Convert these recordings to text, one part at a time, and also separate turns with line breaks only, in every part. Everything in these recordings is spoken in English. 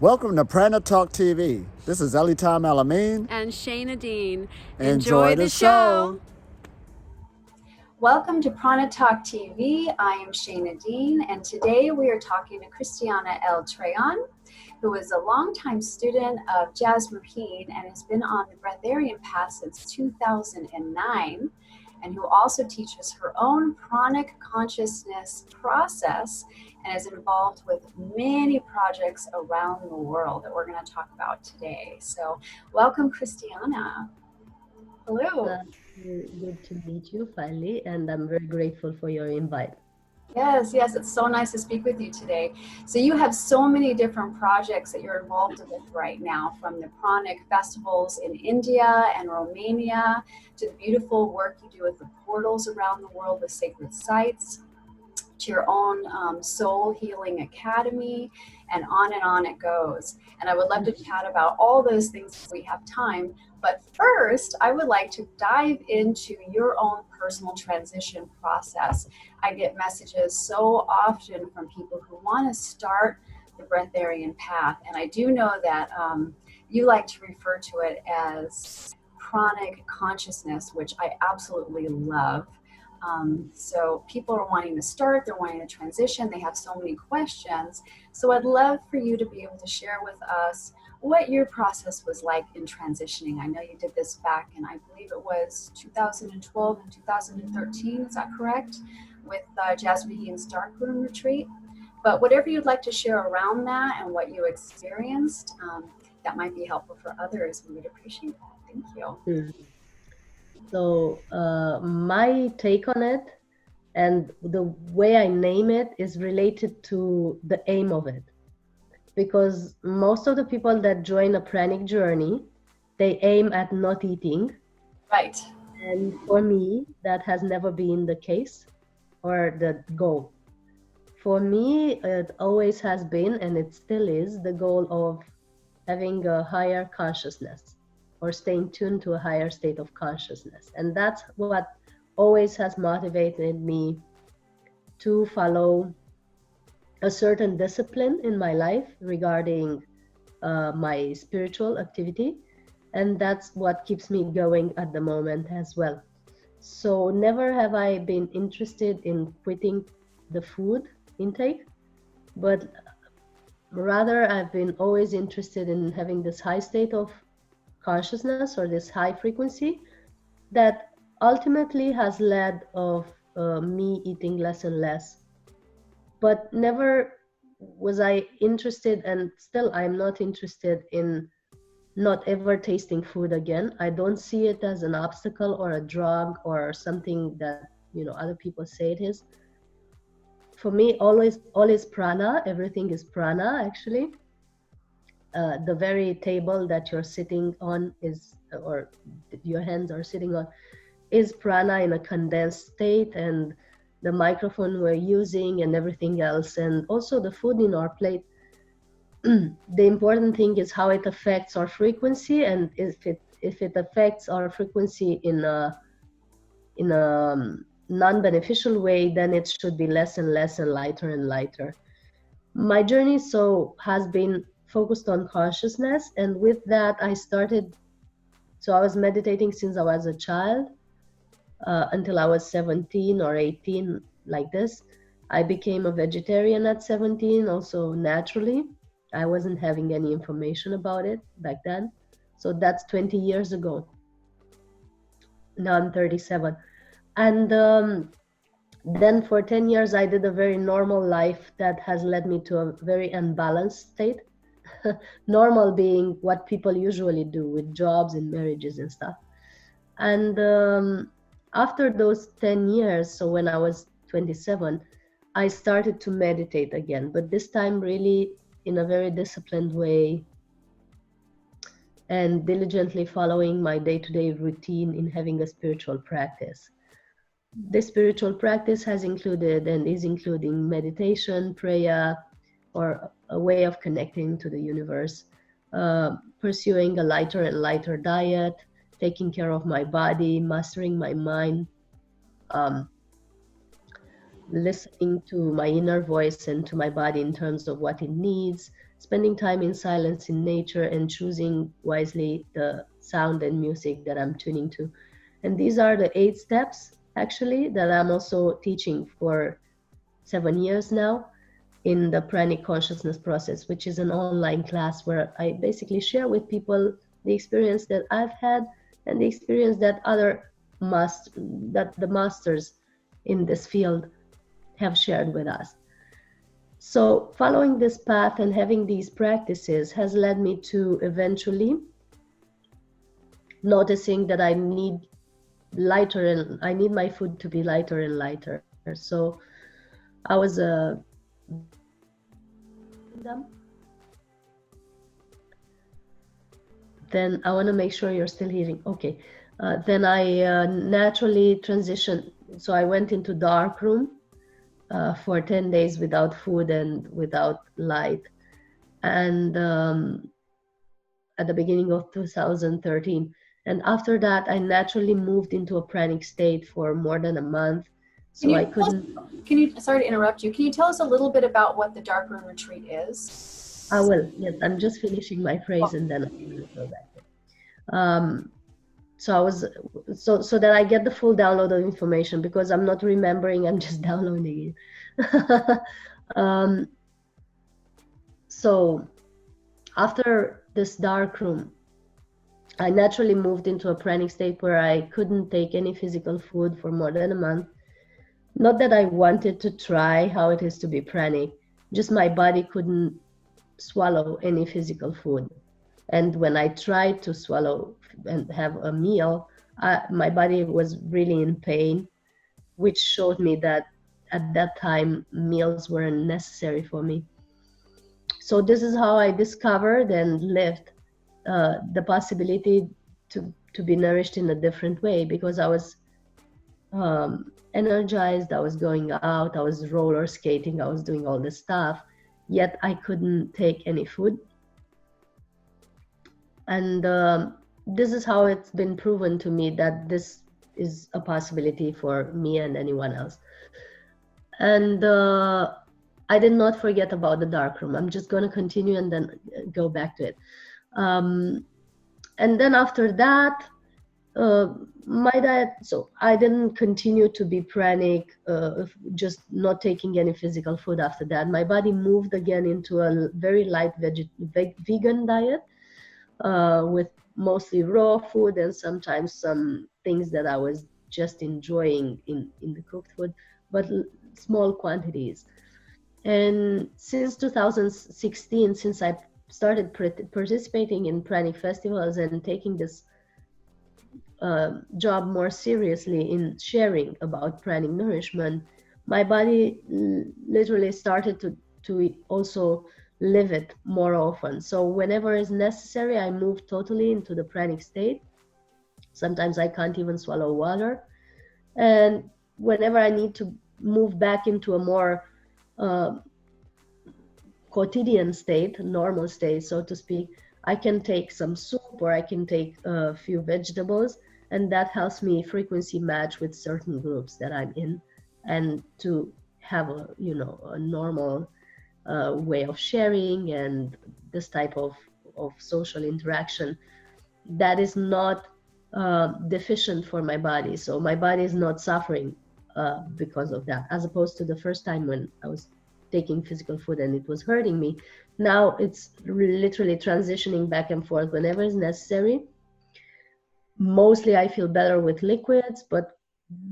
Welcome to Pranic Talk TV. This is Eltrayan Alamin
and Shana Dean.
Enjoy the show.
Welcome to Pranic Talk TV. I am Shana Dean, and today we are talking to Cristiana Eltrayan, who is a longtime student of Jasmuheen and has been on the breatharian path since 2009, and who also teaches her own Pranic Consciousness process and is involved with many projects around the world that we're going to talk about today. So welcome, Cristiana. Hello.
Good to meet you finally, and I'm very grateful for your invite.
Yes, it's so nice to speak with you today. So you have so many different projects that you're involved with right now, from the Pranic Festivals in India and Romania to the beautiful work you do with the portals around the world, the sacred sites, to your own soul healing academy, and on it goes. And I would love to chat about all those things if we have time. But first, I would like to dive into your own personal transition process. I get messages so often from people who want to start the breatharian path. And I do know that you like to refer to it as Pranic Consciousness, which I absolutely love. So people are wanting to start, they're wanting to transition, they have so many questions. So I'd love for you to be able to share with us what your process was like in transitioning. I know you did this back in, I believe it was 2012 and 2013, is that correct? With Jasmuheen's Dark Room Retreat. But whatever you'd like to share around that and what you experienced, that might be helpful for others. We would appreciate that. Thank you.
So my take on it and the way I name it is related to the aim of it. Because most of the people that join a pranic journey, they aim at not eating.
Right.
And for me, that has never been the case or the goal. For me, it always has been, and it still is, the goal of having a higher consciousness or staying tuned to a higher state of consciousness. And that's what always has motivated me to follow a certain discipline in my life regarding my spiritual activity. And that's what keeps me going at the moment as well. So never have I been interested in quitting the food intake, but rather I've been always interested in having this high state of consciousness or this high frequency that ultimately has led of me eating less and less. But never was I interested, and still I'm not interested in not ever tasting food again. I don't see it as an obstacle or a drug or something that, you know, other people say it is. For me, all is prana. Everything is prana, actually. The very table that you're sitting on is, or your hands are sitting on, is prana in a condensed state, and the microphone we're using and everything else, and also the food in our plate. The important thing is how it affects our frequency, and if it affects our frequency in a non-beneficial way, then it should be less and less and lighter. My journey has been focused on consciousness, and with that I was meditating since I was a child until I was 17 or 18, like this. I became a vegetarian at 17, also naturally. I wasn't having any information about it back then. So that's 20 years ago. Now I'm 37. And then for 10 years, I did a very normal life that has led me to a very unbalanced state. Normal being what people usually do with jobs and marriages and stuff. And after those 10 years, so when I was 27, I started to meditate again, but this time really in a very disciplined way and diligently following my day-to-day routine in having a spiritual practice. This spiritual practice has included and is including meditation, prayer, or a way of connecting to the universe, pursuing a lighter and lighter diet, taking care of my body, mastering my mind, listening to my inner voice and to my body in terms of what it needs, spending time in silence in nature, and choosing wisely the sound and music that I'm tuning to. And these are the 8 steps actually that I'm also teaching for 7 years now in the Pranic Consciousness Process, which is an online class where I basically share with people the experience that I've had and the experience that the masters in this field have shared with us. So following this path and having these practices has led me to eventually noticing that I need lighter, and I need my food to be lighter and lighter. So I was then I want to make sure you're still hearing. Okay. Then I naturally transitioned. So I went into dark room for 10 days without food and without light. And at the beginning of 2013. And after that, I naturally moved into a pranic state for more than a month. So I couldn't.
Sorry to interrupt you. Can you tell us a little bit about what the dark room retreat is?
I will. Yes, I'm just finishing my phrase and then I will go back. So I was so that I get the full download of information, because I'm not remembering, I'm just downloading it. So after this dark room, I naturally moved into a pranic state where I couldn't take any physical food for more than a month. Not that I wanted to try how it is to be pranic, just my body couldn't swallow any physical food. And when I tried to swallow and have a meal, my body was really in pain, which showed me that at that time meals weren't necessary for me. So this is how I discovered and lived the possibility to be nourished in a different way, because I was energized, I was going out, I was roller skating, I was doing all this stuff, yet I couldn't take any food. And this is how it's been proven to me that this is a possibility for me and anyone else. And I did not forget about the dark room. I'm just going to continue and then go back to it. And then after that, my diet, so I didn't continue to be pranic, just not taking any physical food after that. My body moved again into a very light vegan diet, with mostly raw food and sometimes some things that I was just enjoying in the cooked food, but small quantities. And since 2016, since I started participating in Pranic Festivals and taking this job more seriously in sharing about pranic nourishment, my body literally started to also live it more often. So whenever is necessary, I move totally into the pranic state. Sometimes I can't even swallow water. And whenever I need to move back into a more quotidian state, normal state, so to speak, I can take some soup or I can take a few vegetables, and that helps me frequency match with certain groups that I'm in, and to have a normal way of sharing and this type of social interaction that is not deficient for my body. So my body is not suffering because of that, as opposed to the first time when I was taking physical food and it was hurting me. Now it's literally transitioning back and forth whenever is necessary. Mostly I feel better with liquids, but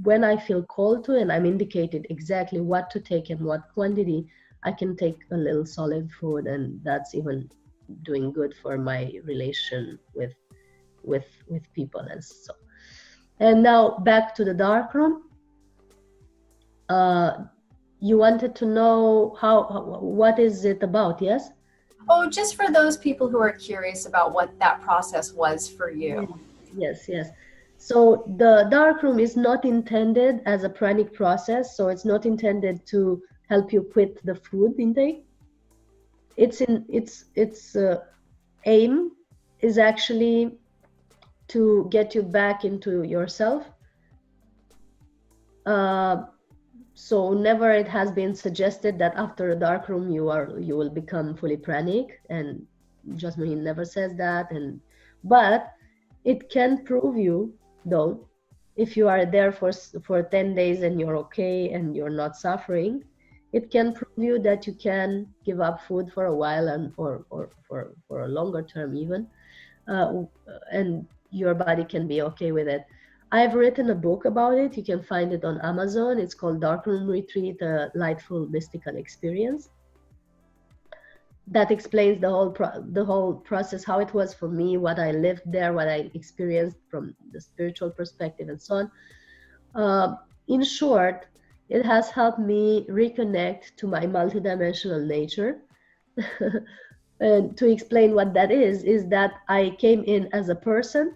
when I feel called to and I'm indicated exactly what to take and what quantity, I can take a little solid food, and that's even doing good for my relation with people and so. And now back to the dark room. You wanted to know what is it about, yes?
Oh, just for those people who are curious about what that process was for you.
Yes. So the dark room is not intended as a pranic process. So it's not intended to help you quit the food intake. Its aim is actually to get you back into yourself. So never it has been suggested that after a dark room you will become fully pranic, and Jasmuheen never says that. But it can prove you, though, if you are there for 10 days and you're okay and you're not suffering, it can prove you that you can give up food for a while, and or for a longer term even, uh, and your body can be okay with it. I've written a book about it. You can find it on Amazon. It's called Darkroom Retreat, a Lightful Mystical Experience. That explains the whole process, how it was for me, what I lived there, what I experienced from the spiritual perspective, and so on. In short, it has helped me reconnect to my multidimensional nature. And to explain what that is that I came in as a person,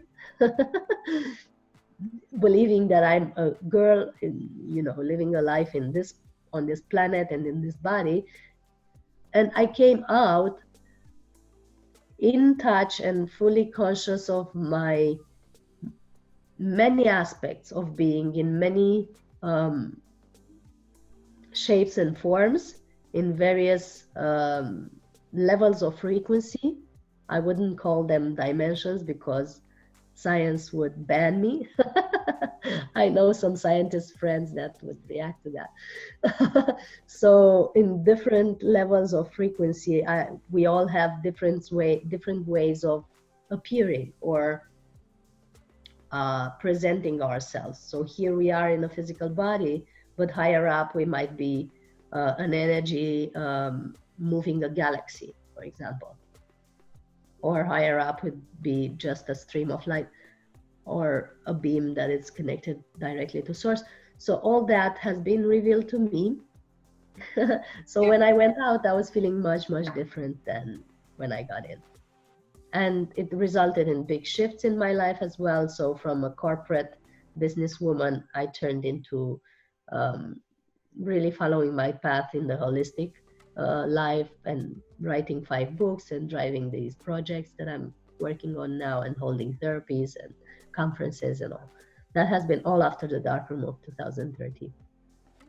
believing that I'm a girl, living a life on this planet and in this body. And I came out in touch and fully conscious of my many aspects of being, in many shapes and forms, in various levels of frequency. I wouldn't call them dimensions because science would ban me. I know some scientist friends that would react to that. So in different levels of frequency, we all have different ways of appearing or presenting ourselves. So here we are in a physical body, but higher up we might be an energy moving a galaxy, for example. Or higher up would be just a stream of light or a beam that is connected directly to source. So all that has been revealed to me. So when I went out, I was feeling much, much different than when I got in. And it resulted in big shifts in my life as well. So from a corporate businesswoman, I turned into really following my path in the holistic life and writing 5 books and driving these projects that I'm working on now and holding therapies and conferences and all. That has been all after the dark room of 2013.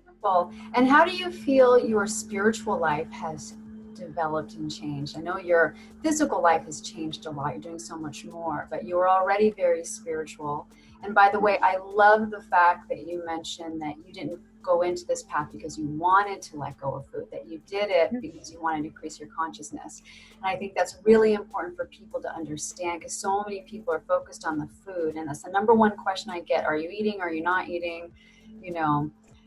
Wonderful. And how do you feel your spiritual life has developed and changed? I know your physical life has changed a lot. You're doing so much more, but you were already very spiritual. And by the way, I love the fact that you mentioned that you didn't go into this path because you wanted to let go of food, that you did it because you wanted to increase your consciousness. And I think that's really important for people to understand, because so many people are focused on the food. And that's the number one question I get. Are you eating? Are you not eating?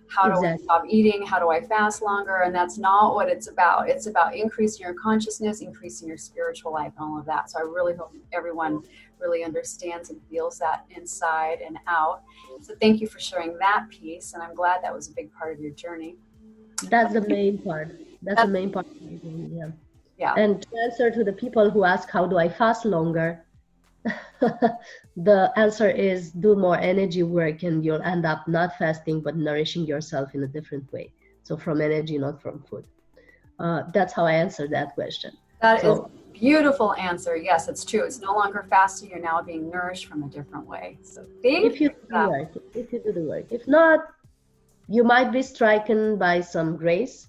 How do I stop eating? How do I fast longer? And that's not what it's about. It's about increasing your consciousness, increasing your spiritual life, and all of that. So I really hope everyone really understands and feels that inside and out. So thank you for sharing that piece. And I'm glad that was a big part of your journey.
That's the main part. That's the main part. Yeah. And to answer to the people who ask, how do I fast longer? The answer is do more energy work and you'll end up not fasting but nourishing yourself in a different way. So from energy, not from food. That's how I answer that question.
That is a beautiful answer. Yes, it's true. It's no longer fasting. You're now being nourished from a different way. So if you do the work. If not, you might be stricken by some grace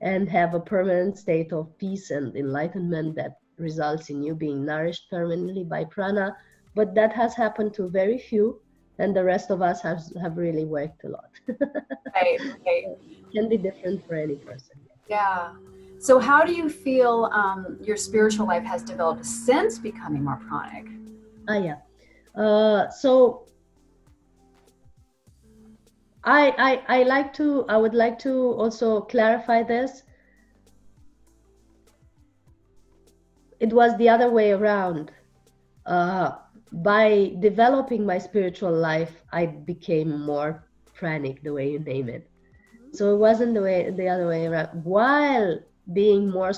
and have a permanent state of peace and enlightenment that results in you being nourished permanently by prana. But that has happened to very few, and the rest of us have really worked a lot. Right.
It can be different for any person.
Yeah. So how do you feel your spiritual life has developed since becoming more pranic?
So I would like to also clarify this. It was the other way around. By developing my spiritual life, I became more pranic, the way you name it. So it wasn't the other way around. While being more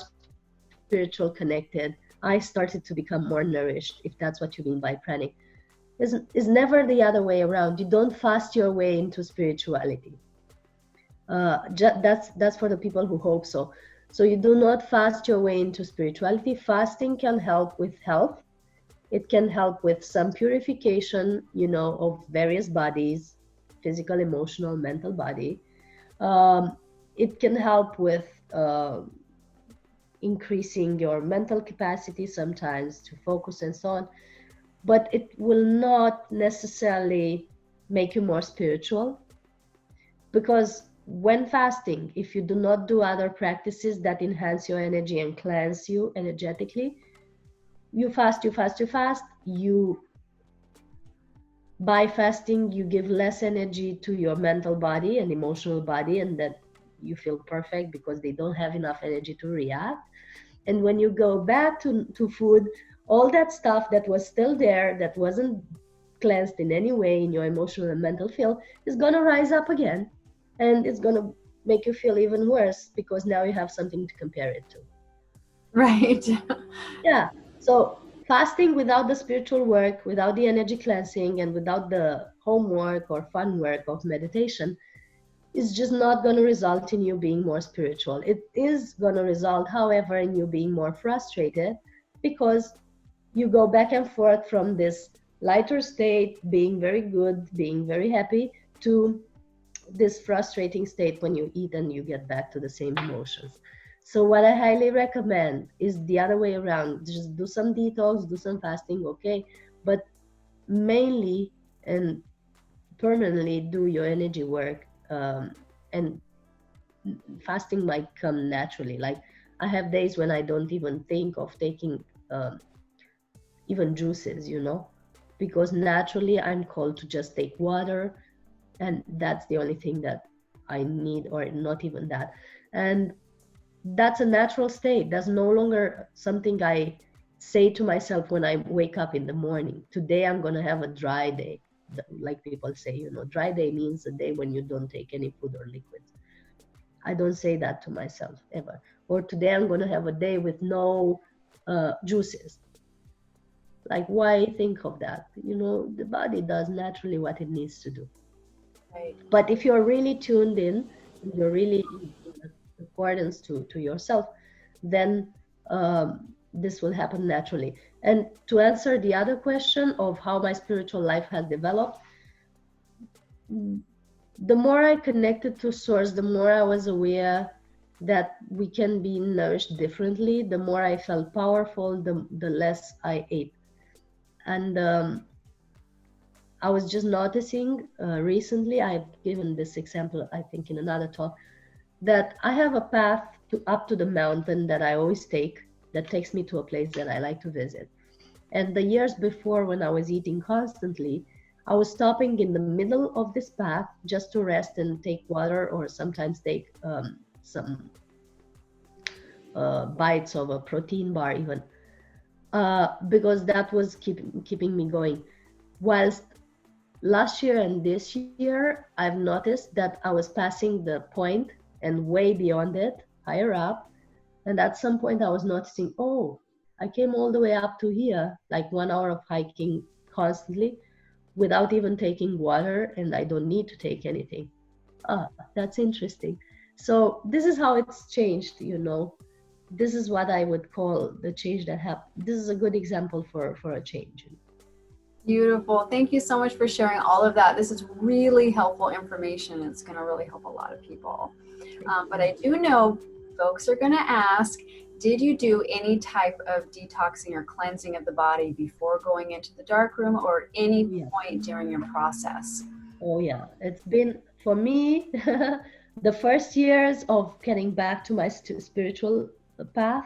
spiritual connected, I started to become more nourished, if that's what you mean by pranic. It's never the other way around. You don't fast your way into spirituality. That's for the people who hope so. So you do not fast your way into spirituality. Fasting can help with health. It can help with some purification, of various bodies, physical, emotional, mental body. It can help with increasing your mental capacity sometimes to focus and so on, but it will not necessarily make you more spiritual, because when fasting, if you do not do other practices that enhance your energy and cleanse you energetically, you fast, you fast, you fast, you, by fasting, you give less energy to your mental body and emotional body, and that you feel perfect because they don't have enough energy to react. And when you go back to food, all that stuff that was still there, that wasn't cleansed in any way in your emotional and mental field, is going to rise up again. And it's going to make you feel even worse because now you have something to compare it to.
Right.
Yeah. So fasting without the spiritual work, without the energy cleansing, and without the homework or fun work of meditation is just not going to result in you being more spiritual. It is going to result, however, in you being more frustrated because you go back and forth from this lighter state, being very good, being very happy, to this frustrating state when you eat and you get back to the same emotions. So what I highly recommend is the other way around. Just do some detox, do some fasting, okay, but mainly and permanently do your energy work, and fasting might come naturally. Like I have days when I don't even think of taking even juices, because naturally I'm called to just take water, and that's the only thing that I need, or not even that. And that's a natural state. That's no longer something I say to myself when I wake up in the morning. Today I'm going to have a dry day. Like people say, dry day means a day when you don't take any food or liquids. I don't say that to myself ever. Or today I'm going to have a day with no juices. Like, why think of that? The body does naturally what it needs to do.
Right.
But if you're really tuned in, you're really in accordance to yourself, then this will happen naturally. And to answer the other question of how my spiritual life has developed, the more I connected to Source, the more I was aware that we can be nourished differently. The more I felt powerful, the less I ate. And I was just noticing recently, I've given this example, I think, in another talk, that I have a path up to the mountain that I always take, that takes me to a place that I like to visit. And the years before, when I was eating constantly, I was stopping in the middle of this path just to rest and take water, or sometimes take some bites of a protein bar even, because that was keeping me going. Whilst last year and this year, I've noticed that I was passing the point and way beyond it, higher up. And at some point I was noticing, oh, I came all the way up to here, like 1 hour of hiking constantly without even taking water, and I don't need to take anything. Ah, that's interesting. So this is how it's changed. This is what I would call the change that happened. This is a good example for a change.
Beautiful. Thank you so much for sharing all of that. This is really helpful information. It's going to really help a lot of people. But I do know folks are going to ask, did you do any type of detoxing or cleansing of the body before going into the dark room, or any point during your process?
Oh yeah, it's been for me the first years of getting back to my spiritual path,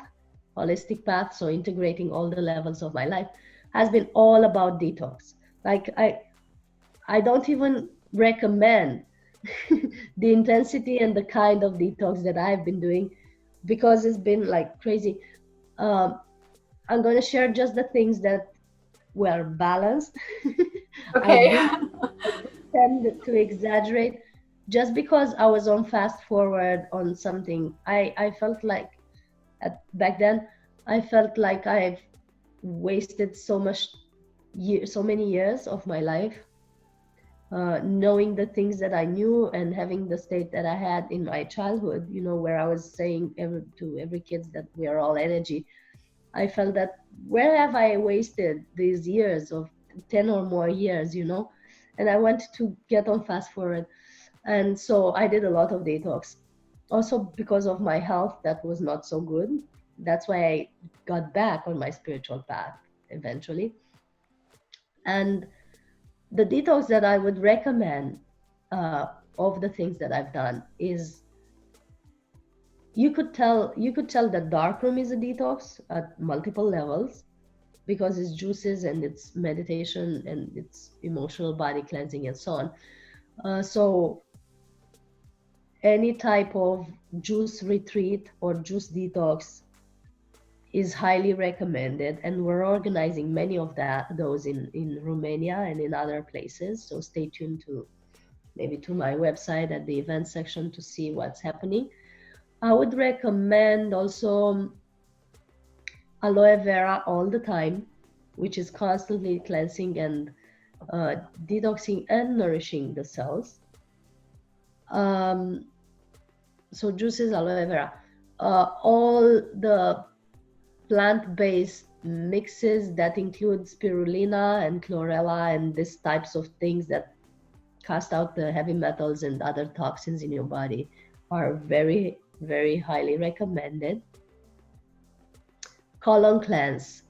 holistic path, so integrating all the levels of my life, has been all about detox. Like I don't even recommend the intensity and the kind of detox that I've been doing, because it's been like crazy. Um, I'm going to share just the things that were balanced.
Okay.
I did tend to exaggerate just because I was on fast forward on something. I felt like back then, I felt like I've wasted so many years of my life, knowing the things that I knew and having the state that I had in my childhood, where I was saying to every kid that we are all energy. I felt that where have I wasted these years of 10 or more years, and I wanted to get on fast forward. And so I did a lot of detox. Also because of my health that was not so good. That's why I got back on my spiritual path eventually. And the detox that I would recommend of the things that I've done is you could tell that dark room is a detox at multiple levels because it's juices and it's meditation and it's emotional body cleansing and so on. So any type of juice retreat or juice detox is highly recommended, and we're organizing many of those in Romania and in other places. So stay tuned to maybe to my website at the event section to see what's happening. I would recommend also aloe vera all the time, which is constantly cleansing and detoxing and nourishing the cells. So juices, aloe vera, all the plant-based mixes that include spirulina and chlorella and these types of things that cast out the heavy metals and other toxins in your body are very, very highly recommended. Colon cleanse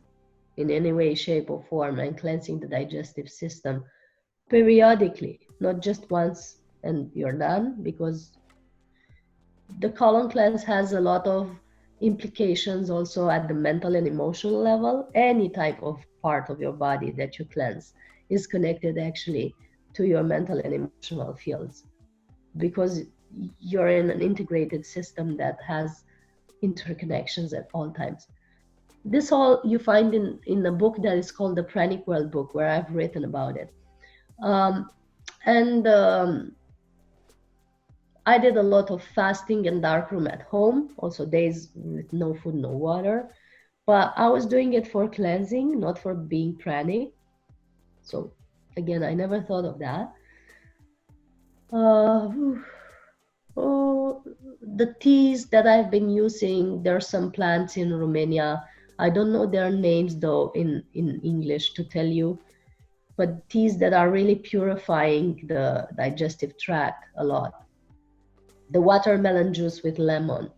in any way, shape, or form, and cleansing the digestive system periodically, not just once and you're done, because the colon cleanse has a lot of implications also at the mental and emotional level. Any type of part of your body that you cleanse is connected actually to your mental and emotional fields, because you're in an integrated system that has interconnections at all times. This all you find in a book that is called the Pranic World book, where I've written about it. And I did a lot of fasting and darkroom at home, also days with no food, no water. But I was doing it for cleansing, not for being pranic. So again, I never thought of that. Oh, the teas that I've been using, there are some plants in Romania. I don't know their names though in English to tell you, but teas that are really purifying the digestive tract a lot. The watermelon juice with lemon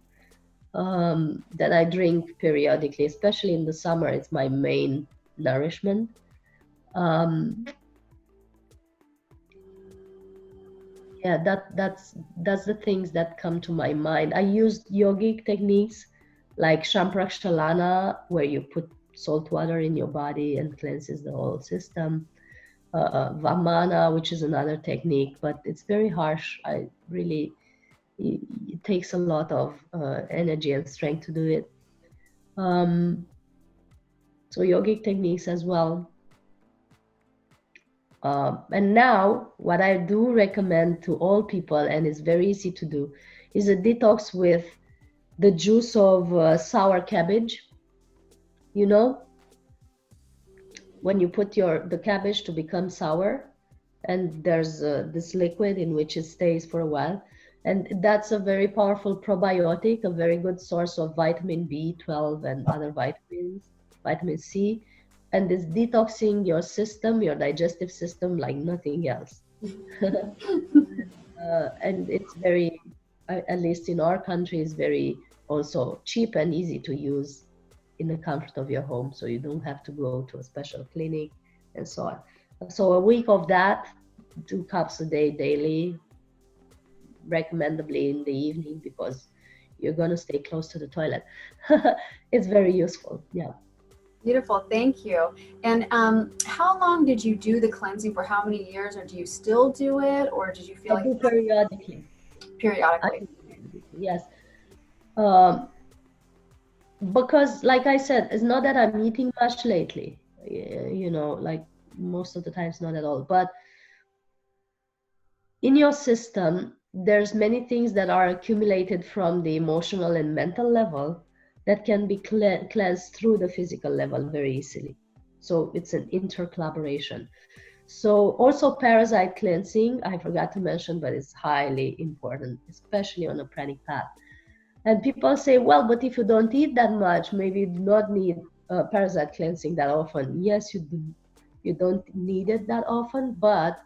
that I drink periodically, especially in the summer. It's my main nourishment. Yeah, that's the things that come to my mind. I used yogic techniques like Shamprakshalana, where you put salt water in your body and cleanses the whole system. Vamana, which is another technique, but it's very harsh. It takes a lot of energy and strength to do it. So yogic techniques as well. And now what I do recommend to all people, and it's very easy to do, is a detox with the juice of sour cabbage. You know, when you put the cabbage to become sour, and there's this liquid in which it stays for a while. And that's a very powerful probiotic, a very good source of vitamin B12 and other vitamins, vitamin C. And it's detoxing your system, your digestive system, like nothing else. And it's very, at least in our country, is very also cheap and easy to use in the comfort of your home. So you don't have to go to a special clinic and so on. So a week of that, 2 cups a day daily, recommendably in the evening, because you're going to stay close to the toilet. It's very useful. Yeah.
Beautiful. Thank you. And how long did you do the cleansing for? How many years? Or do you still do it? Or did you feel
I do periodically.
Periodically.
Yes. Because like I said, it's not that I'm eating much lately, you know, like most of the times, not at all. But in your system, there's many things that are accumulated from the emotional and mental level that can be cleansed through the physical level very easily. So it's an intercollaboration. So also parasite cleansing, I forgot to mention, but it's highly important, especially on a pranic path. And people say, well, but if you don't eat that much, maybe you do not need parasite cleansing that often. Yes, you do. You don't need it that often, but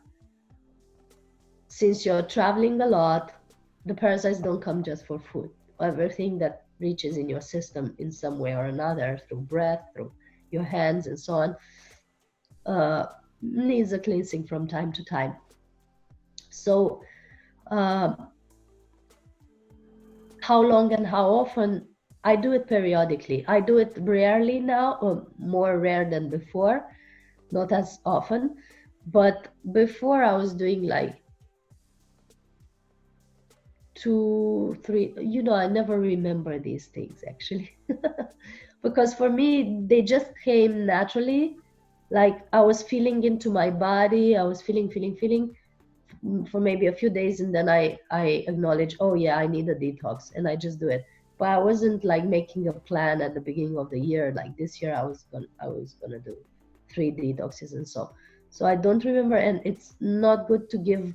since you're traveling a lot, the parasites don't come just for food. Everything that reaches in your system in some way or another, through breath, through your hands and so on, needs a cleansing from time to time. So how long and how often? I do it periodically. I do it rarely now, or more rare than before, not as often. But before I was doing like 2, 3, I never remember these things actually. Because for me, they just came naturally. Like I was feeling into my body, I was feeling for maybe a few days, and then I acknowledge, oh yeah, I need a detox, and I just do it. But I wasn't like making a plan at the beginning of the year, like this year I was gonna do 3 detoxes and so I don't remember. And it's not good to give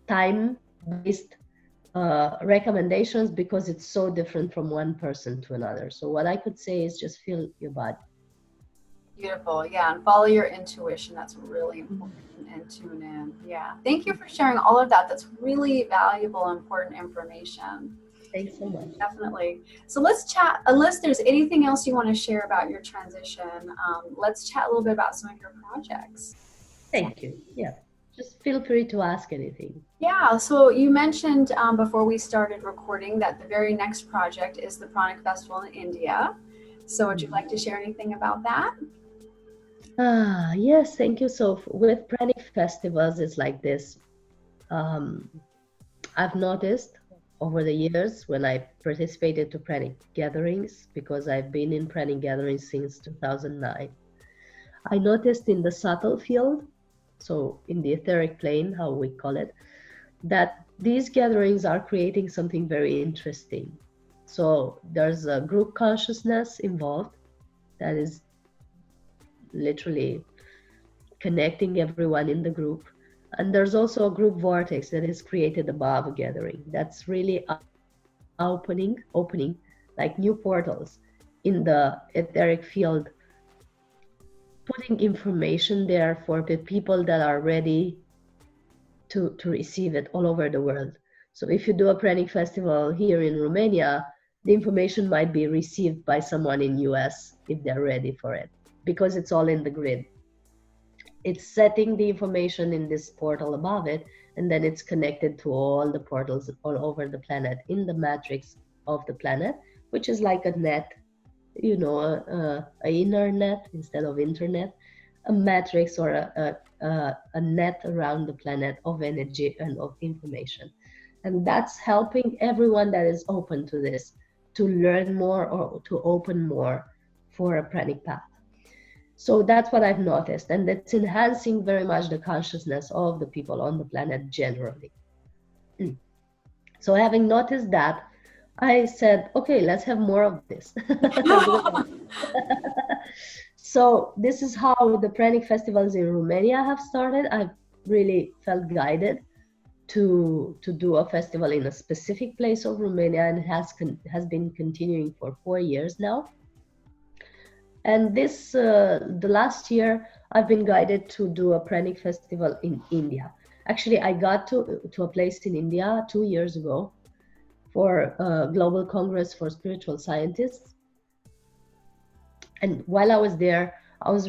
time-based recommendations, because it's so different from one person to another. So what I could say is just feel your body.
Beautiful. Yeah. And follow your intuition. That's really important. And tune in. Yeah. Thank you for sharing all of that. That's really valuable, important information.
Thanks so much.
Definitely. So let's chat, unless there's anything else you want to share about your transition. Let's chat a little bit about some of your projects.
Thank you. Yeah. Just feel free to ask anything.
Yeah, so you mentioned before we started recording that the very next project is the Pranic Festival in India. So would you like to share anything about that?
Yes, thank you. So with Pranic Festivals, it's like this. I've noticed over the years when I participated to Pranic gatherings, because I've been in Pranic gatherings since 2009, I noticed in the subtle field, so in the etheric plane, how we call it, that these gatherings are creating something very interesting. So there's a group consciousness involved that is literally connecting everyone in the group. And there's also a group vortex that is created above a gathering. That's really opening like new portals in the etheric field, putting information there for the people that are ready to receive it all over the world. So if you do a Pranic festival here in Romania, the information might be received by someone in US if they're ready for it, because it's all in the grid. It's setting the information in this portal above it, and then it's connected to all the portals all over the planet in the matrix of the planet, which is like a net, a inner net instead of internet, a matrix or a net around the planet of energy and of information. And that's helping everyone that is open to this to learn more or to open more for a pranic path. So that's what I've noticed, and that's enhancing very much the consciousness of the people on the planet generally. So having noticed that, I said, okay, let's have more of this. So this is how the Pranic Festivals in Romania have started. I've really felt guided to do a festival in a specific place of Romania, and has been continuing for 4 years now. And this, the last year, I've been guided to do a Pranic festival in India. Actually, I got to a place in India 2 years ago for a Global Congress for Spiritual Scientists. And while I was there, I was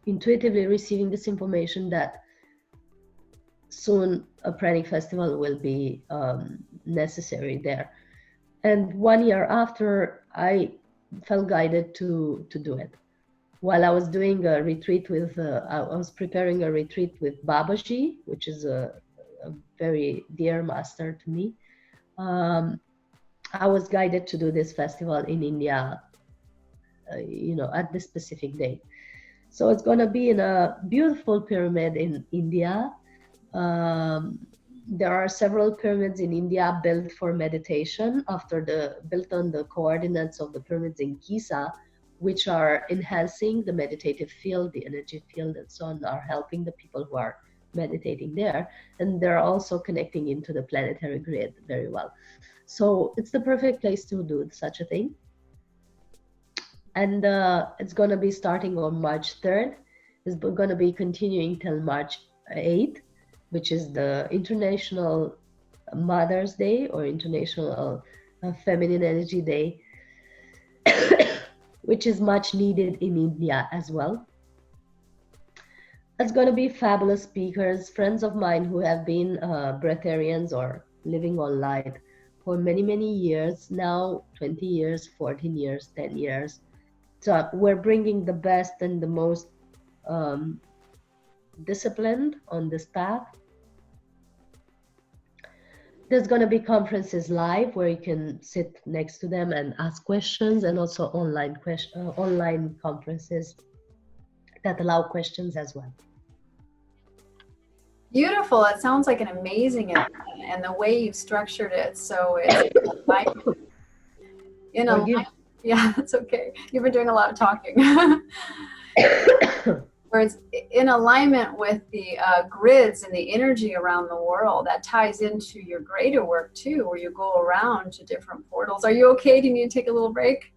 intuitively receiving this information that soon a Pranic festival will be necessary there. And 1 year after, I felt guided to do it. While I was doing a retreat with, I was preparing a retreat with Babaji, which is a very dear master to me. I was guided to do this festival in India, at this specific date. So it's going to be in a beautiful pyramid in India. There are several pyramids in India built for meditation, built on the coordinates of the pyramids in Giza, which are enhancing the meditative field, the energy field, and so on, are helping the people who are meditating there. And they're also connecting into the planetary grid very well. So it's the perfect place to do such a thing. And it's going to be starting on March 3rd. It's going to be continuing till March 8th. which is the International Mother's Day or International Feminine Energy Day, which is much needed in India as well. It's going to be fabulous speakers, friends of mine who have been breatharians or living on light for many, many years now, 20 years, 14 years, 10 years. So we're bringing the best and the most disciplined on this path. There's going to be conferences live where you can sit next to them and ask questions, and also online conferences that allow questions as well.
Beautiful. It sounds like an amazing event, and the way you've structured it, so it's like yeah, that's okay. You've been doing a lot of talking. Where it's in alignment with the grids and the energy around the world. That ties into your greater work too, where you go around to different portals. Are you okay? Do you need to take a little break?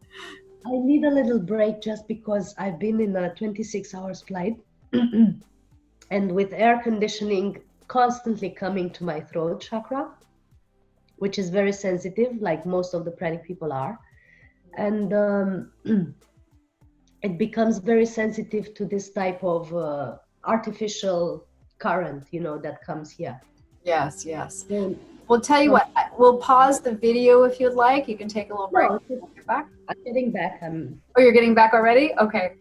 I need a little break just because I've been in a 26-hour flight and with air conditioning constantly coming to my throat chakra, which is very sensitive, like most of the pranic people are. And it becomes very sensitive to this type of artificial current, you know, that comes here.
Yes, yes. We'll tell you what, we'll pause the video if you'd like. You can take a little break.
No, back. I'm getting back.
Oh, you're getting back already? Okay.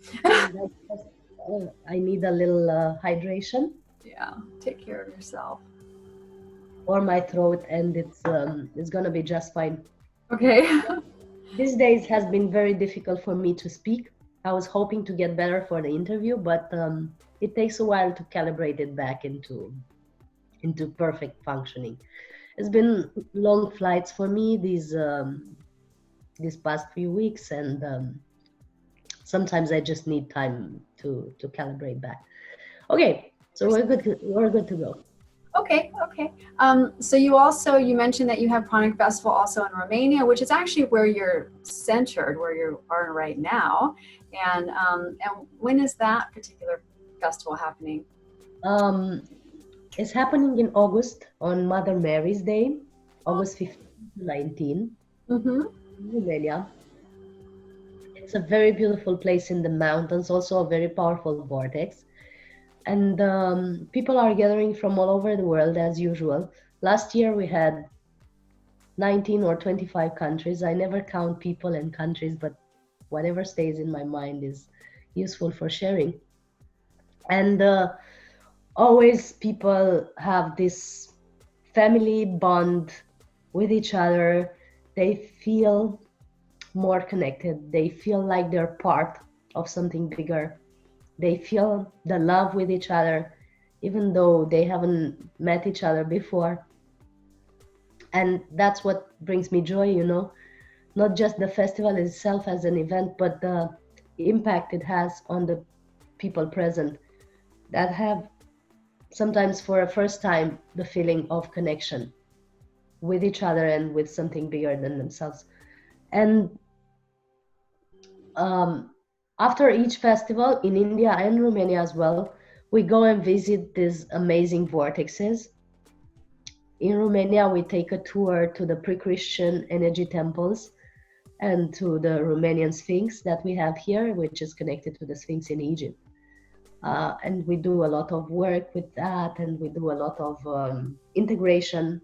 I need a little hydration.
Yeah, take care of yourself.
Or my throat, and it's gonna be just fine.
Okay.
These days has been very difficult for me to speak. I was hoping to get better for the interview, but it takes a while to calibrate it back into perfect functioning. It's been long flights for me these past few weeks, and sometimes I just need time to calibrate back. Okay, so we're good to go.
Okay. So you mentioned that you have Pranic Festival also in Romania, which is actually where you're centered, where you are right now. And when is that particular festival happening?
It's happening in August on Mother Mary's Day, August 15 to 19, in Romania. It's a very beautiful place in the mountains, also a very powerful vortex. And people are gathering from all over the world as usual. Last year we had 19 or 25 countries. I never count people and countries, but whatever stays in my mind is useful for sharing. And always people have this family bond with each other. They feel more connected. They feel like they're part of something bigger. They feel the love with each other, even though they haven't met each other before. And that's what brings me joy, you know, not just the festival itself as an event, but the impact it has on the people present that have sometimes for a first time the feeling of connection with each other and with something bigger than themselves. And after each festival in India and Romania as well, we go and visit these amazing vortexes. In Romania, we take a tour to the pre-Christian energy temples and to the Romanian Sphinx that we have here, which is connected to the Sphinx in Egypt. And we do a lot of work with that, and we do a lot of integration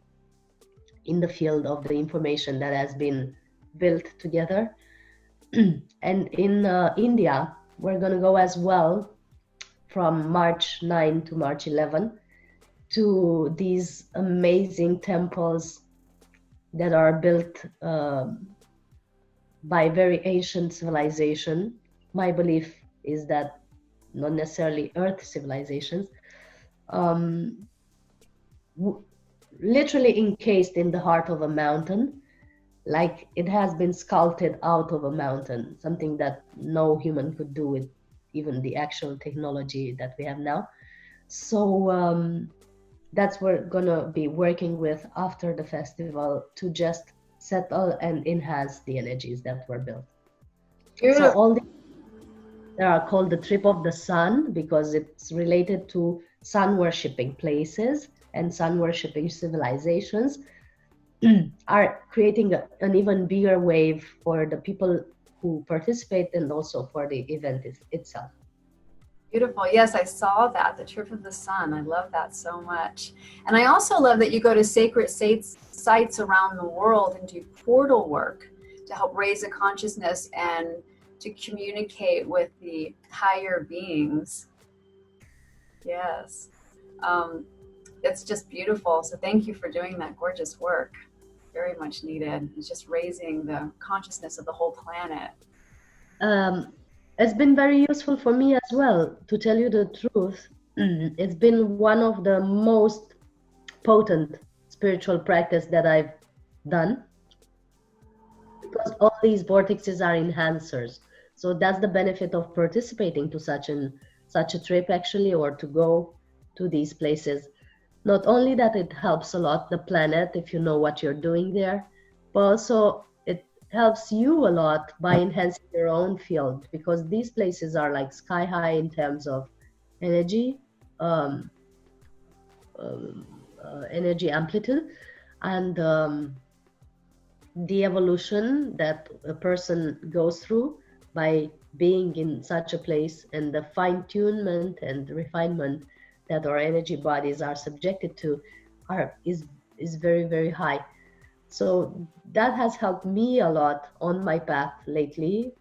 in the field of the information that has been built together. And in India, we're going to go as well from March 9 to March 11 to these amazing temples that are built by very ancient civilization. My belief is that not necessarily Earth civilizations, literally encased in the heart of a mountain. Like it has been sculpted out of a mountain, something that no human could do with even the actual technology that we have now. So that's what we're gonna be working with after the festival to just settle and enhance the energies that were built. Beautiful. So all these are called the trip of the sun because it's related to sun worshipping places and sun worshipping civilizations are creating an even bigger wave for the people who participate and also for the event itself.
Beautiful. Yes, I saw that, the Trip of the Sun. I love that so much. And I also love that you go to sacred sites around the world and do portal work to help raise the consciousness and to communicate with the higher beings. Yes. It's just beautiful. So thank you for doing that gorgeous work. Very much needed. It's just raising the consciousness of the whole planet.
It's been very useful for me as well, to tell you the truth. It's been one of the most potent spiritual practice that I've done, because all these vortexes are enhancers. So that's the benefit of participating to such a trip, actually, or to go to these places. Not only that it helps a lot the planet if you know what you're doing there, but also it helps you a lot by enhancing your own field, because these places are like sky high in terms of energy, energy amplitude, and the evolution that a person goes through by being in such a place, and the fine-tunement and refinement that our energy bodies are subjected to is very, very high. So that has helped me a lot on my path lately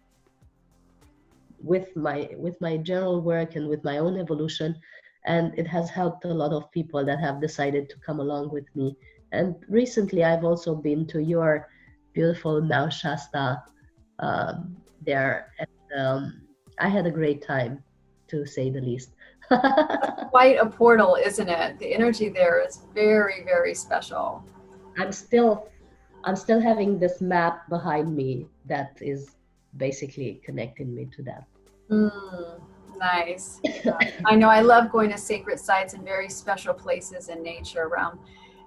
with my general work and with my own evolution, and it has helped a lot of people that have decided to come along with me. And recently I've also been to your beautiful Mount Shasta there, and I had a great time, to say the least.
Quite a portal, isn't it? The energy there is very, very special.
I'm still having this map behind me that is basically connecting me to that.
Nice. Yeah. I know I love going to sacred sites and very special places in nature around,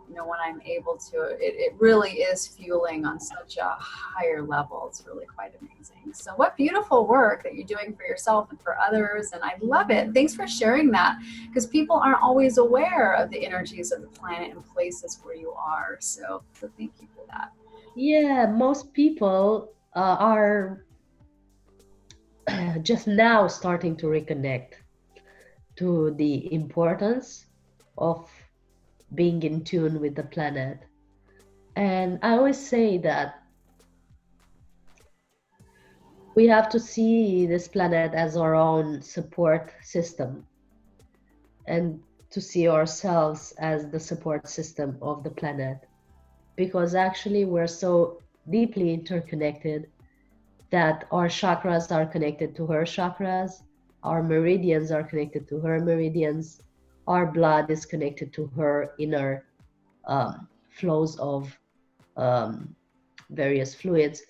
when I'm able to. It really is fueling on such a higher level. It's really quite amazing. So what beautiful work that you're doing for yourself and for others. And I love it. Thanks for sharing that, because people aren't always aware of the energies of the planet and places where you are. So thank you for that.
Yeah, most people are just now starting to reconnect to the importance of being in tune with the planet. And I always say that we have to see this planet as our own support system, and to see ourselves as the support system of the planet, because actually we're so deeply interconnected that our chakras are connected to her chakras, our meridians are connected to her meridians, our blood is connected to her inner flows of various fluids.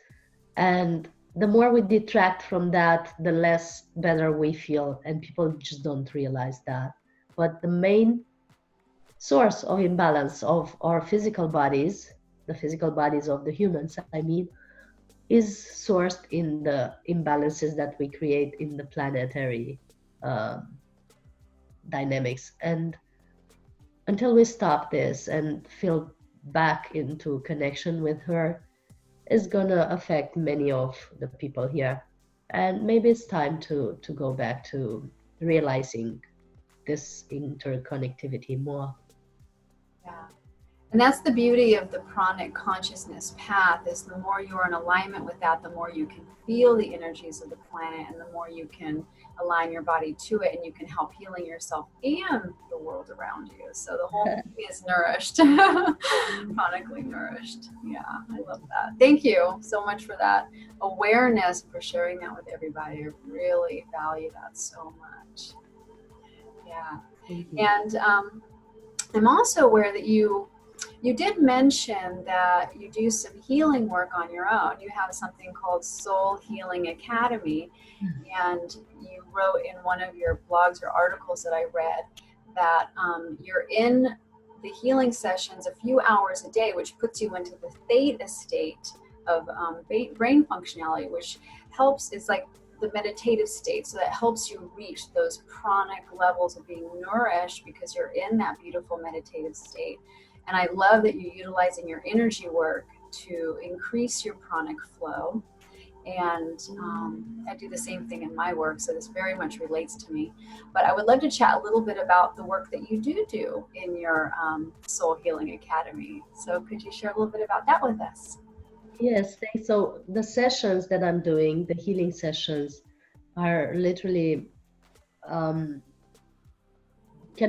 And the more we detract from that, the less better we feel, and people just don't realize that. But the main source of imbalance of our physical bodies, the physical bodies of the humans, I mean, is sourced in the imbalances that we create in the planetary dynamics. And until we stop this and feel back into connection with her, is gonna affect many of the people here. And maybe it's time to go back to realizing this interconnectivity more.
Yeah. And that's the beauty of the pranic consciousness path, is the more you are in alignment with that, the more you can feel the energies of the planet, and the more you can align your body to it, and you can help healing yourself and the world around you. So the whole thing is nourished, chronically nourished. Yeah, I love that. Thank you so much for that awareness, for sharing that with everybody. I really value that so much. Yeah. And I'm also aware that you did mention that you do some healing work on your own. You have something called Soul Healing Academy, and you wrote in one of your blogs or articles that I read that you're in the healing sessions a few hours a day, which puts you into the theta state of brain functionality, which helps. It's like the meditative state. So that helps you reach those pranic levels of being nourished because you're in that beautiful meditative state. And I love that you're utilizing your energy work to increase your pranic flow. And I do the same thing in my work, so this very much relates to me. But I would love to chat a little bit about the work that you do in your Soul Healing Academy. So could you share a little bit about that with us?
Yes, thanks. So the sessions that I'm doing, the healing sessions, are literally can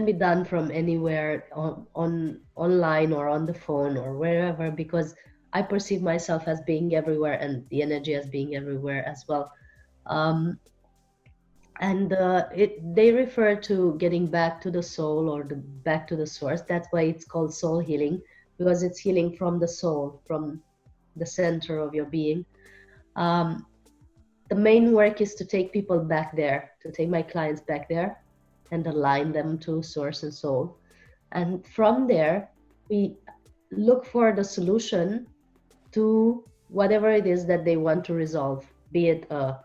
be done from anywhere online or on the phone or wherever, because I perceive myself as being everywhere and the energy as being everywhere as well. And they refer to getting back to the soul or back to the source. That's why it's called soul healing, because it's healing from the soul, from the center of your being. The main work is to take people back there, to take my clients back there and align them to source and soul. And from there, we look for the solution to whatever it is that they want to resolve, be it a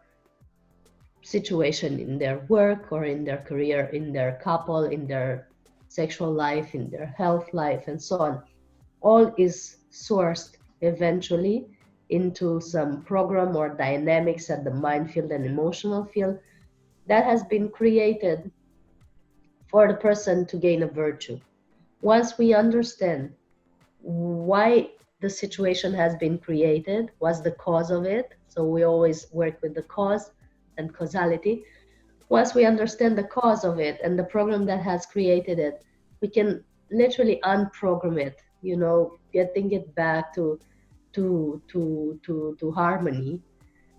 situation in their work or in their career, in their couple, in their sexual life, in their health life, and so on. All is sourced eventually into some program or dynamics at the mind field and emotional field that has been created for the person to gain a virtue. Once we understand why the situation has been created, what's the cause of it, so we always work with the cause and causality. Once we understand the cause of it and the program that has created it, we can literally unprogram it, you know, getting it back to harmony.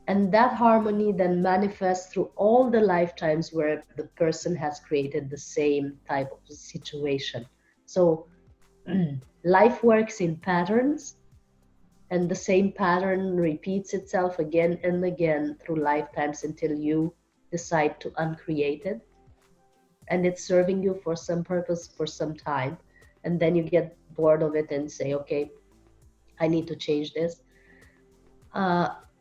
And that harmony then manifests through all the lifetimes where the person has created the same type of situation. So life works in patterns, and the same pattern repeats itself again and again through lifetimes until you decide to uncreate it. And it's serving you for some purpose for some time. And then you get bored of it and say, okay, I need to change this.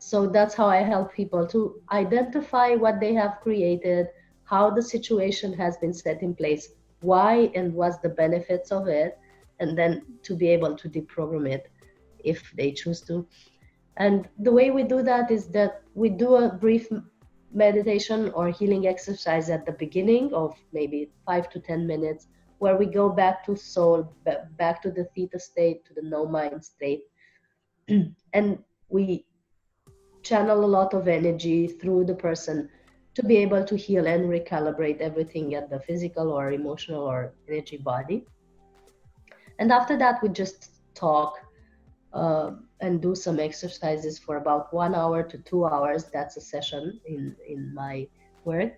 So that's how I help people to identify what they have created, how the situation has been set in place, why and what's the benefits of it, and then to be able to deprogram it if they choose to. And the way we do that is that we do a brief meditation or healing exercise at the beginning of maybe 5 to 10 minutes, where we go back to soul, back to the theta state, to the no mind state. And we channel a lot of energy through the person to be able to heal and recalibrate everything at the physical or emotional or energy body. And after that, we just talk and do some exercises for about 1 hour to 2 hours. That's a session in my work,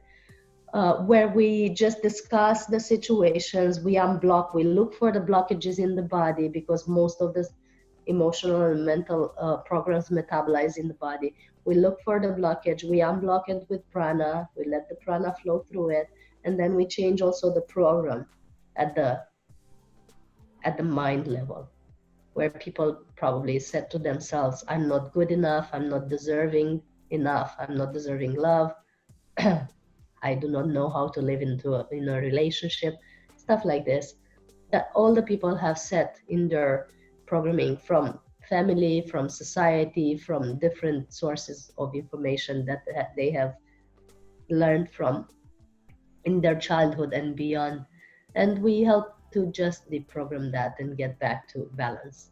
where we just discuss the situations, we unblock, we look for the blockages in the body, because most of the emotional and mental programs metabolize in the body. We look for the blockage, we unblock it with prana, we let the prana flow through it, and then we change also the program at the mind level, where people probably said to themselves, I'm not good enough, I'm not deserving enough, I'm not deserving love, I do not know how to live in a relationship, stuff like this, that all the people have set in their programming from family, from society, from different sources of information that they have learned from in their childhood and beyond. And we help to just deprogram that and get back to balance.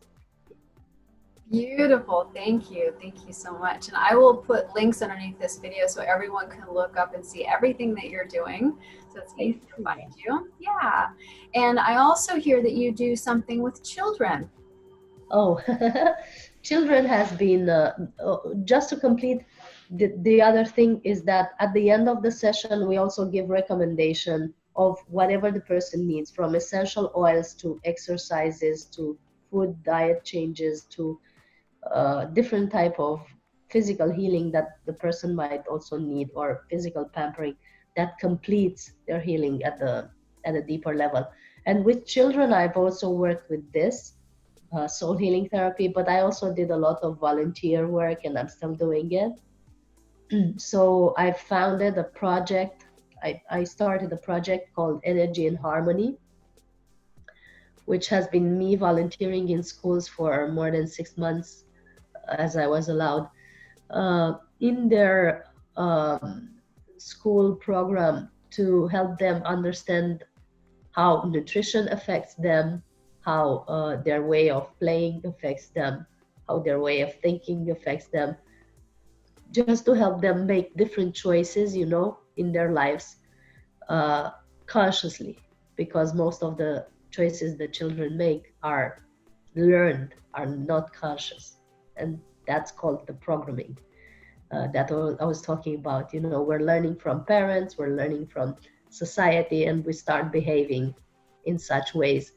Beautiful. Thank you. Thank you so much. And I will put links underneath this video so everyone can look up and see everything that you're doing. So it's easy to find you. Yeah. And I also hear that you do something with children.
Oh, children has been, just to complete, the other thing is that at the end of the session, we also give recommendation of whatever the person needs, from essential oils to exercises to food diet changes to different type of physical healing that the person might also need, or physical pampering that completes their healing at a deeper level. And with children, I've also worked with this soul healing therapy, but I also did a lot of volunteer work, and I'm still doing it. So I founded a project. I started a project called Energy and Harmony, which has been me volunteering in schools for more than 6 months, as I was allowed, in their school program to help them understand how nutrition affects them, how their way of playing affects them, how their way of thinking affects them, just to help them make different choices, you know, in their lives, uh, consciously, because most of the choices the children make are learned, are not conscious. And that's called the programming that I was talking about. You know, we're learning from parents, we're learning from society, and we start behaving in such ways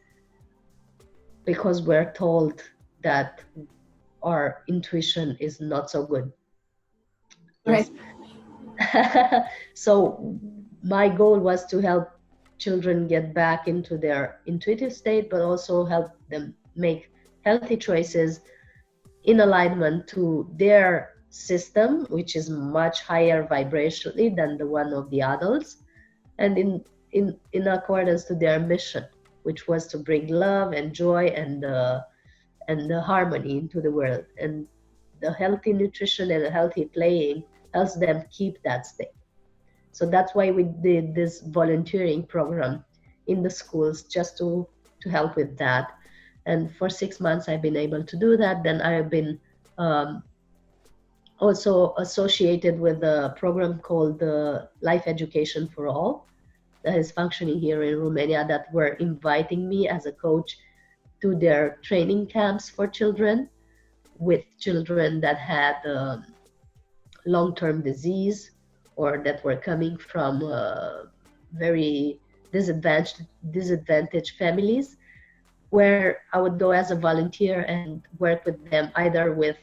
because we're told that our intuition is not so good. Yes. Right. So my goal was to help children get back into their intuitive state, but also help them make healthy choices in alignment to their system, which is much higher vibrationally than the one of the adults, and in accordance to their mission, which was to bring love and joy and the harmony into the world. And the healthy nutrition and the healthy playing helps them keep that state. So that's why we did this volunteering program in the schools, just to help with that. And for 6 months I've been able to do that. Then I've been also associated with a program called the Life Education for All that is functioning here in Romania, that were inviting me as a coach to their training camps for children, with children that had long-term disease or that were coming from very disadvantaged families, where I would go as a volunteer and work with them either with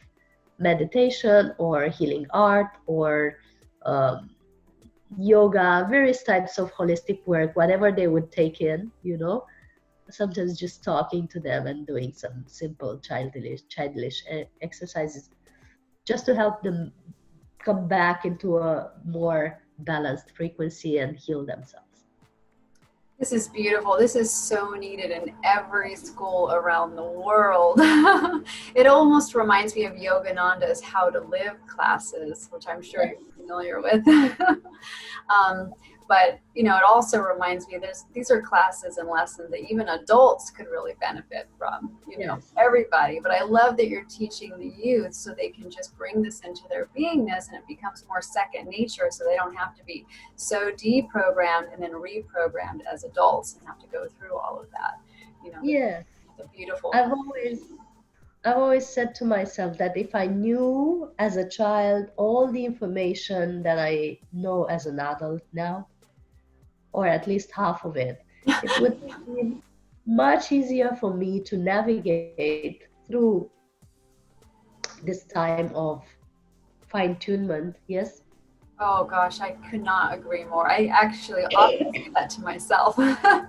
meditation or healing art or yoga, various types of holistic work, whatever they would take in, you know. Sometimes just talking to them and doing some simple childish exercises just to help them come back into a more balanced frequency and heal themselves.
This is beautiful. This is so needed in every school around the world. It almost reminds me of Yogananda's How to Live classes, which I'm sure you're familiar with. But you know, it also reminds me these are classes and lessons that even adults could really benefit from, you know, everybody. But I love that you're teaching the youth so they can just bring this into their beingness and it becomes more second nature, so they don't have to be so deprogrammed and then reprogrammed as adults and have to go through all of that, you know.
Yes.
It's a beautiful.
I've always said to myself that if I knew as a child all the information that I know as an adult now, or at least half of it, it would be much easier for me to navigate through this time of fine-tunement. Yes.
Oh gosh, I could not agree more. I actually often say that to myself. I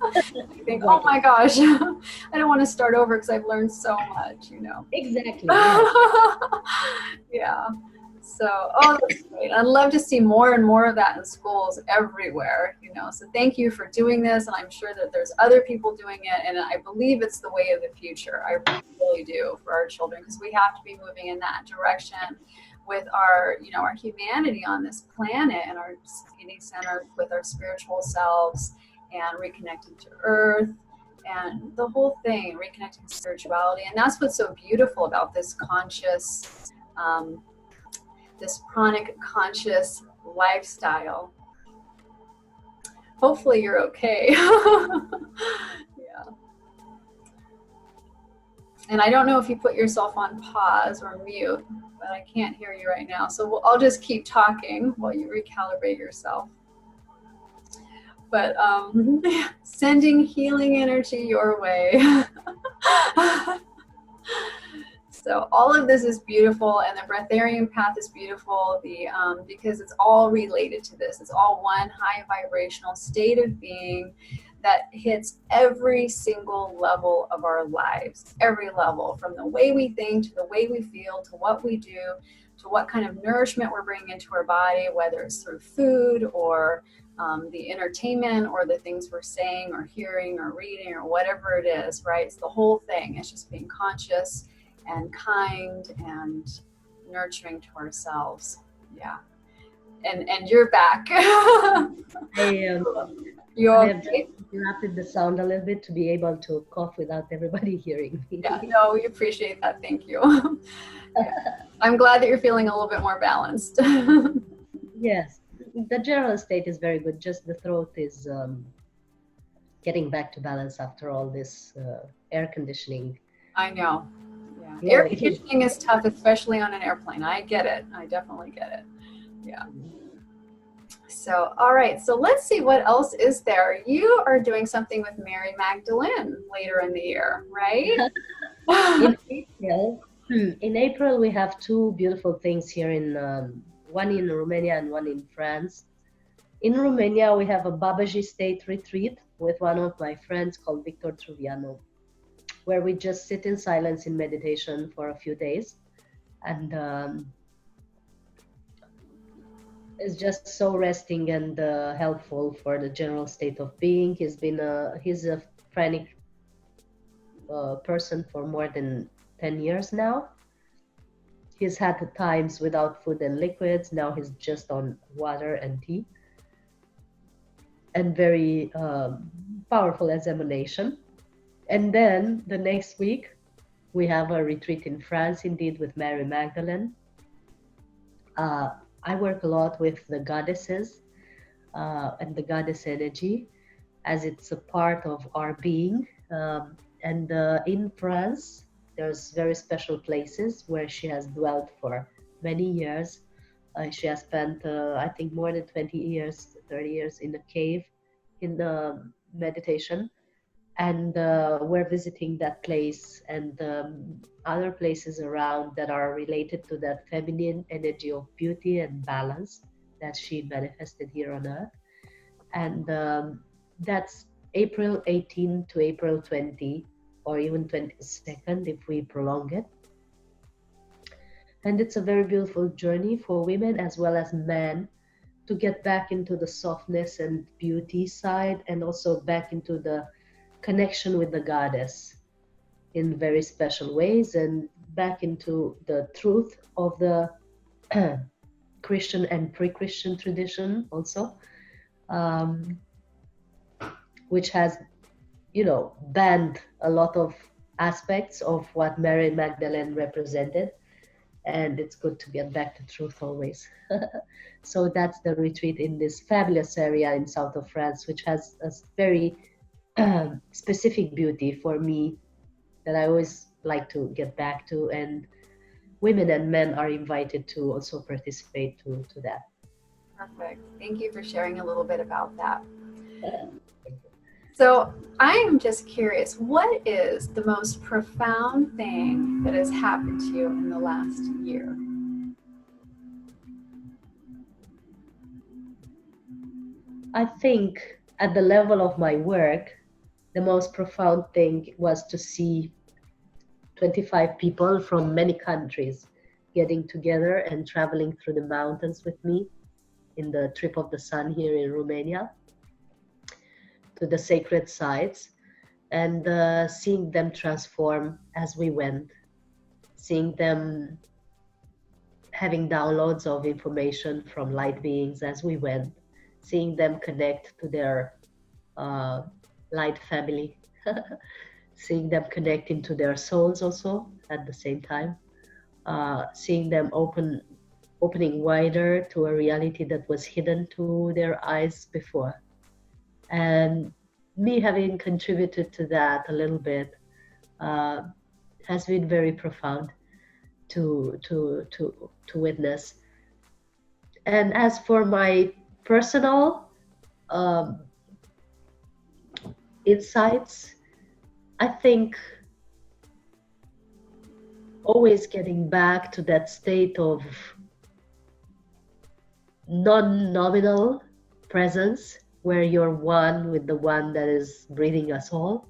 think, oh my gosh, I don't want to start over because I've learned so much, you know.
Exactly. Yeah.
Yeah. So, oh, that's great. I'd love to see more and more of that in schools everywhere, you know. So thank you for doing this, and I'm sure that there's other people doing it, and I believe it's the way of the future. I really do, for our children, because we have to be moving in that direction with our, you know, our humanity on this planet and our getting centered with our spiritual selves and reconnecting to Earth and the whole thing, reconnecting to spirituality. And that's what's so beautiful about this conscious, this pranic conscious lifestyle. Hopefully you're okay. Yeah. And I don't know if you put yourself on pause or mute, but I can't hear you right now. So I'll just keep talking while you recalibrate yourself. But sending healing energy your way. So all of this is beautiful, and the breatharian path is beautiful because it's all related to this. It's all one high vibrational state of being that hits every single level of our lives, every level, from the way we think to the way we feel to what we do, to what kind of nourishment we're bringing into our body, whether it's through food or the entertainment or the things we're saying or hearing or reading or whatever it is, right? It's the whole thing. It's just being conscious and kind and nurturing to ourselves. Yeah. And you're back.
I
You're
have adapted the sound a little bit to be able to cough without everybody hearing me.
Yeah, no, we appreciate that. Thank you. Yeah. I'm glad that you're feeling a little bit more balanced.
Yes, the general state is very good. Just the throat is getting back to balance after all this air conditioning.
I know. Yeah.
Yeah,
Air conditioning is tough, especially on an airplane. I get it. I definitely get it. Yeah. So, all right. So let's see what else is there. You are doing something with Mary Magdalene later in the year, right?
In April, we have two beautiful things here one in Romania and one in France. In Romania, we have a Babaji state retreat with one of my friends called Victor Truviano, where we just sit in silence in meditation for a few days. And it's just so resting and helpful for the general state of being. He's a pranic person for more than 10 years now. He's had times without food and liquids. Now he's just on water and tea. And very powerful as emanation. And then the next week, we have a retreat in France, indeed, with Mary Magdalene. I work a lot with the goddesses and the goddess energy, as it's a part of our being. And in France, there's very special places where she has dwelt for many years. She has spent, I think, more than 20 years, 30 years in a cave in the meditation. And we're visiting that place and other places around that are related to that feminine energy of beauty and balance that she manifested here on earth. And that's April 18 to April 20, or even 22nd if we prolong it. And it's a very beautiful journey for women as well as men to get back into the softness and beauty side, and also back into the connection with the goddess in very special ways, and back into the truth of the Christian and pre-Christian tradition also, which has, banned a lot of aspects of what Mary Magdalene represented. And it's good to get back to truth always. So that's the retreat in this fabulous area in south of France, which has a very specific beauty for me that I always like to get back to. And women and men are invited to also participate to that.
Perfect. Thank you for sharing a little bit about that. So I'm just curious, what is the most profound thing that has happened to you in the last year?
I think at the level of my work, the most profound thing was to see 25 people from many countries getting together and traveling through the mountains with me in the Trip of the Sun here in Romania, to the sacred sites, and seeing them transform as we went, seeing them having downloads of information from light beings as we went, seeing them connect to their light family, seeing them connect into their souls also at the same time, seeing them opening wider to a reality that was hidden to their eyes before. And me having contributed to that a little bit has been very profound to witness. And as for my personal insights, I think always getting back to that state of non-nominal presence, where you're one with the one that is breathing us all,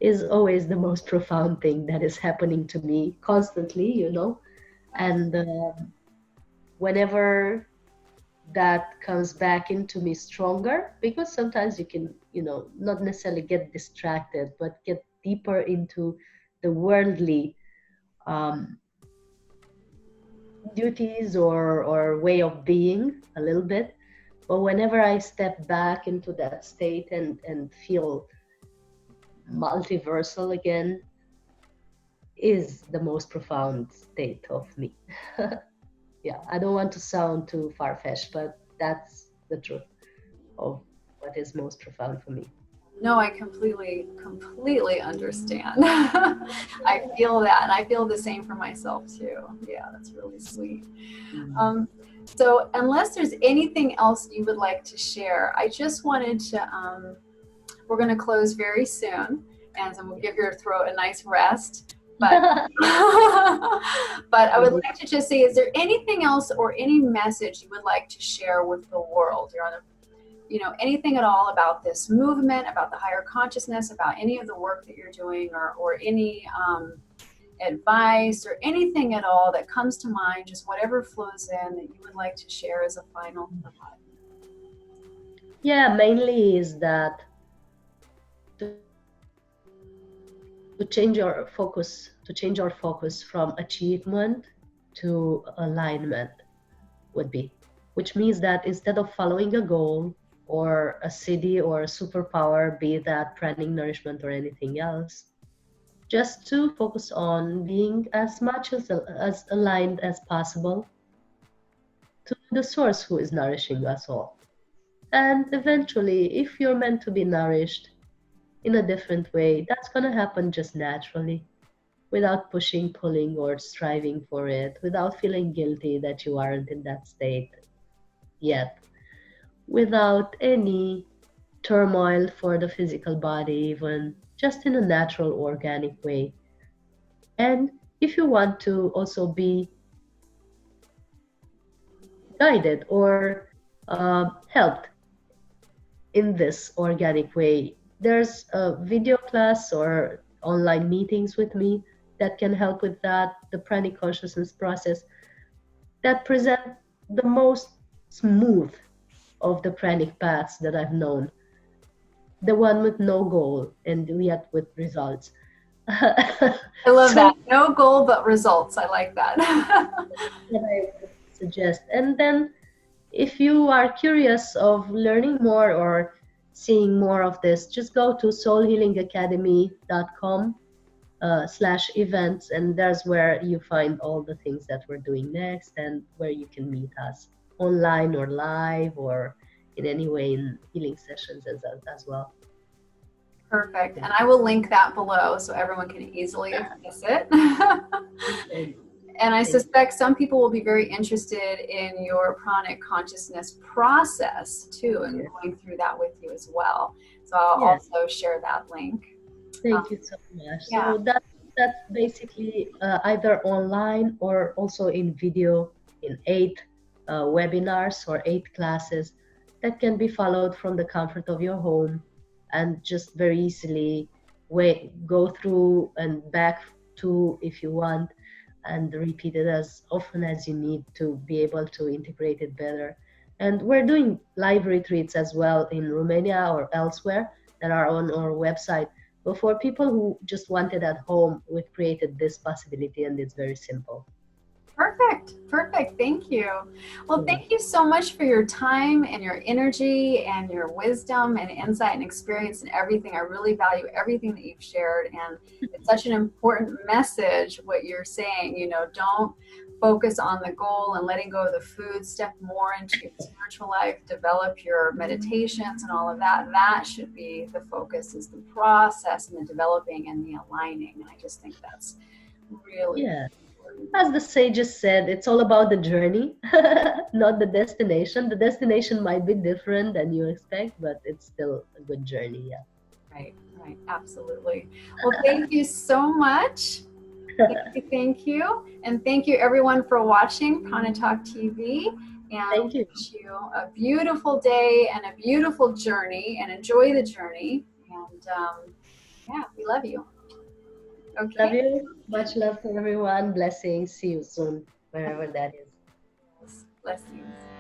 is always the most profound thing that is happening to me constantly, And whenever that comes back into me stronger, because sometimes you can, not necessarily get distracted, but get deeper into the worldly um, duties or way of being a little bit. But whenever I step back into that state and feel multiversal again, is the most profound state of me. Yeah, I don't want to sound too far-fetched, but that's the truth of what is most profound for me.
No, I completely understand. I feel that, and I feel the same for myself too. Yeah, that's really sweet. So unless there's anything else you would like to share, I just wanted to, we're going to close very soon, and so we'll give your throat a nice rest. But, but I would like to just say, is there anything else or any message you would like to share with the world? You're on a anything at all about this movement, about the higher consciousness, about any of the work that you're doing, or any advice or anything at all that comes to mind, just whatever flows in that you would like to share as a final thought.
Yeah, mainly is that to change our focus from achievement to alignment would be, which means that instead of following a goal or a city or a superpower, be that pranic nourishment or anything else, just to focus on being as much as aligned as possible to the source who is nourishing us all. And eventually, if you're meant to be nourished in a different way, that's going to happen just naturally, without pushing, pulling, or striving for it, without feeling guilty that you aren't in that state yet, without any turmoil for the physical body, even just in a natural, organic way. And if you want to also be guided or helped in this organic way, there's a video class or online meetings with me that can help with that, the Pranic Consciousness Process, that present the most smooth of the pranic paths that I've known. The one with no goal and yet with results.
I love that. No goal, but results. I like that.
That I would suggest. And then if you are curious of learning more or seeing more of this, just go to soulhealingacademy.com/events, and there's where you find all the things that we're doing next and where you can meet us online or live or in any way in healing sessions as well.
Perfect. And I will link that below so everyone can easily access it. And I suspect some people will be very interested in your pranic consciousness process too, and going through that with you as well. So I'll also share that link.
Thank you so much. So that's basically either online or also in video in 8 webinars or 8 classes that can be followed from the comfort of your home and just very easily go through and back to if you want, and repeat it as often as you need to be able to integrate it better. And we're doing live retreats as well in Romania or elsewhere that are on our website. But for people who just want it at home, we've created this possibility, and it's very simple.
Perfect. Thank you. Well, thank you so much for your time and your energy and your wisdom and insight and experience and everything. I really value everything that you've shared, and it's such an important message what you're saying. Don't focus on the goal and letting go of the food. Step more into your spiritual life, develop your meditations and all of that. That should be the focus, is the process and the developing and the aligning. And I just think that's really important.
As the sages said, it's all about the journey, not the destination. The destination might be different than you expect, but it's still a good journey.
Right, absolutely. Well, thank you so much. Thank you. And thank you everyone for watching Prana Talk TV. And
thank you.
Wish you a beautiful day and a beautiful journey, and enjoy the journey. And we love you. Okay.
Love you. Much love to everyone. Blessings. See you soon. wherever that is.
Blessings.